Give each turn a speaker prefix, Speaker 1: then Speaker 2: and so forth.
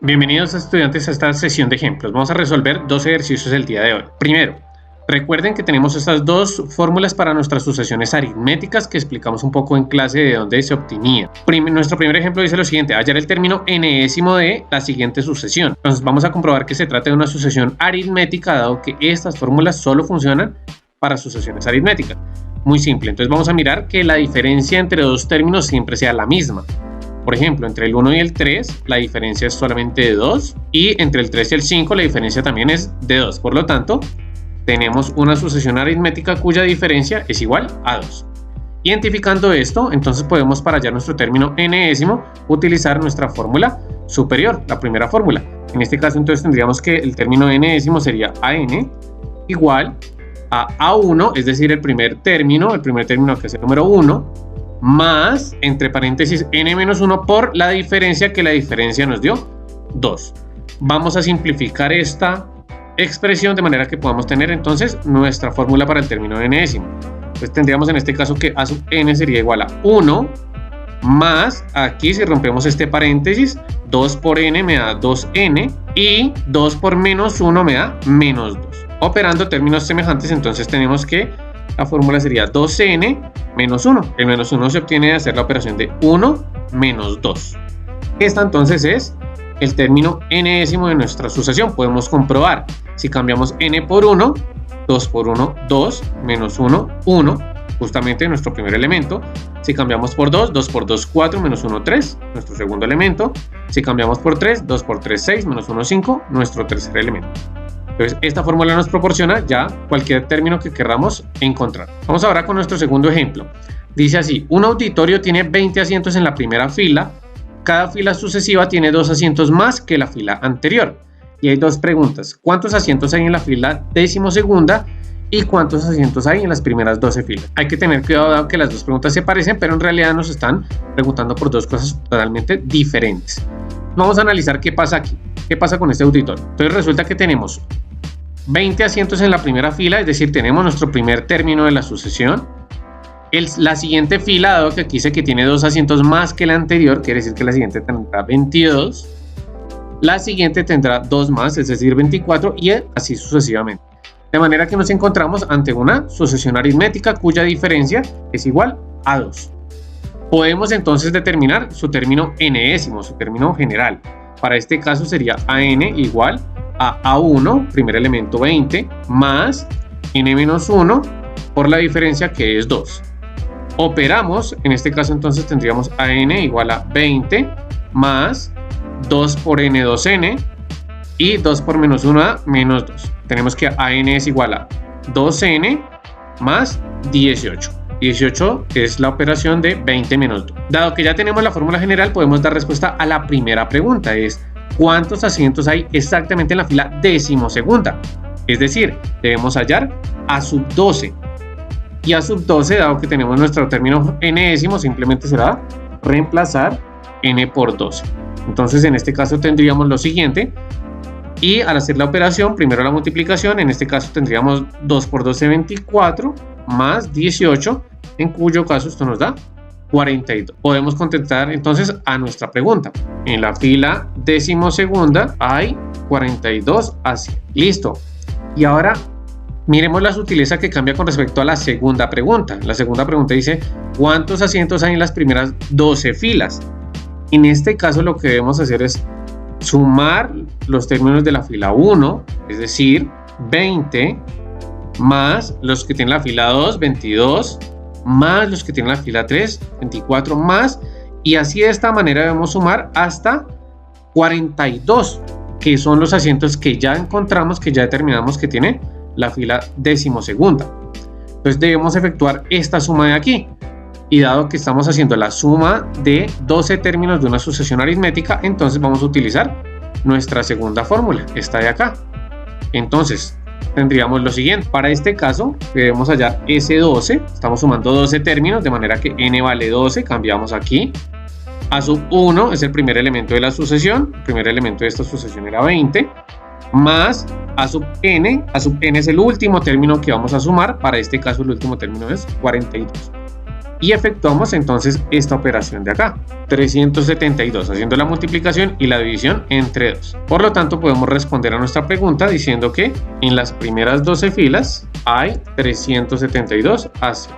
Speaker 1: Bienvenidos estudiantes a esta sesión de ejemplos. Vamos a resolver dos ejercicios el día de hoy. Primero, recuerden que tenemos estas dos fórmulas para nuestras sucesiones aritméticas que explicamos un poco en clase de dónde se obtenía. Nuestro primer ejemplo dice lo siguiente: hallar el término enésimo de la siguiente sucesión. Entonces vamos a comprobar que se trata de una sucesión aritmética, dado que estas fórmulas solo funcionan para sucesiones aritméticas. Muy simple. Entonces vamos a mirar que la diferencia entre dos términos siempre sea la misma. Por ejemplo, entre el 1 y el 3 la diferencia es solamente de 2 y entre el 3 y el 5 la diferencia también es de 2. Por lo tanto, tenemos una sucesión aritmética cuya diferencia es igual a 2. Identificando esto, entonces podemos, para hallar nuestro término enésimo, utilizar nuestra fórmula superior, la primera fórmula. En este caso, entonces tendríamos que el término enésimo sería AN igual a A1, es decir, el primer término que es el número 1, más, entre paréntesis, n-1 por la diferencia, que la diferencia nos dio 2. Vamos a simplificar esta expresión de manera que podamos tener entonces nuestra fórmula para el término enésimo. Entonces tendríamos en este caso que a sub n sería igual a 1 más, aquí si rompemos este paréntesis, 2 por n me da 2n y 2 por menos 1 me da menos 2. Operando términos semejantes, entonces tenemos que la fórmula sería 2n menos 1. El menos 1 se obtiene de hacer la operación de 1 menos 2. Esta entonces es el término enésimo de nuestra sucesión. Podemos comprobar. Si cambiamos n por 1, 2 por 1, 2, menos 1, 1, justamente nuestro primer elemento. Si cambiamos por 2, 2 por 2, 4, menos 1, 3, nuestro segundo elemento. Si cambiamos por 3, 2 por 3, 6, menos 1, 5, nuestro tercer elemento. Entonces, esta fórmula nos proporciona ya cualquier término que queramos encontrar. Vamos ahora con nuestro segundo ejemplo. Dice así: un auditorio tiene 20 asientos en la primera fila. Cada fila sucesiva tiene 2 asientos más que la fila anterior. Y hay dos preguntas: ¿cuántos asientos hay en la fila decimosegunda? ¿Y cuántos asientos hay en las primeras 12 filas? Hay que tener cuidado, dado que las dos preguntas se parecen, pero en realidad nos están preguntando por dos cosas totalmente diferentes. Vamos a analizar qué pasa aquí. ¿Qué pasa con este auditorio? Entonces resulta que tenemos 20 asientos en la primera fila, es decir, tenemos nuestro primer término de la sucesión. La siguiente fila, dado que aquí dice que tiene 2 asientos más que la anterior, quiere decir que la siguiente tendrá 22. La siguiente tendrá 2 más, es decir, 24, y así sucesivamente. De manera que nos encontramos ante una sucesión aritmética cuya diferencia es igual a 2. Podemos entonces determinar su término enésimo, su término general. Para este caso sería AN igual a A1, primer elemento 20, más n-1 por la diferencia, que es 2. Operamos, en este caso entonces tendríamos AN igual a 20 más 2 por n, 2n, y 2 por menos 1 da menos 2. Tenemos que AN es igual a 2n más 18. 18 es la operación de 20 menos 2. Dado que ya tenemos la fórmula general, podemos dar respuesta a la primera pregunta: es ¿cuántos asientos hay exactamente en la fila decimosegunda? Es decir, debemos hallar a sub 12. Y a sub 12, dado que tenemos nuestro término enésimo, simplemente será reemplazar n por 12. Entonces en este caso tendríamos lo siguiente. Y al hacer la operación, primero la multiplicación, en este caso tendríamos 2 por 12, 24, más 18, en cuyo caso esto nos da 42. Podemos contestar entonces a nuestra pregunta. En la fila decimosegunda hay 42 asientos. Listo. Y ahora miremos la sutileza que cambia con respecto a la segunda pregunta. La segunda pregunta dice: ¿cuántos asientos hay en las primeras 12 filas? En este caso lo que debemos hacer es sumar los términos de la fila 1, es decir, 20, más los que tienen la fila 2, 22, más los que tienen la fila 3, 24 más, y así de esta manera debemos sumar hasta 42, que son los asientos que ya encontramos, que ya determinamos que tiene la fila decimosegunda. Entonces debemos efectuar esta suma de aquí, y dado que estamos haciendo la suma de 12 términos de una sucesión aritmética, entonces vamos a utilizar nuestra segunda fórmula, esta de acá. Entonces tendríamos lo siguiente: para este caso debemos hallar S12, estamos sumando 12 términos, de manera que n vale 12, cambiamos aquí. A sub 1 es el primer elemento de la sucesión, el primer elemento de esta sucesión era 20, más a sub n es el último término que vamos a sumar, para este caso el último término es 42. y efectuamos entonces esta operación de acá, 372, haciendo la multiplicación y la división entre 2. Por lo tanto, podemos responder a nuestra pregunta diciendo que en las primeras 12 filas hay 372 AC.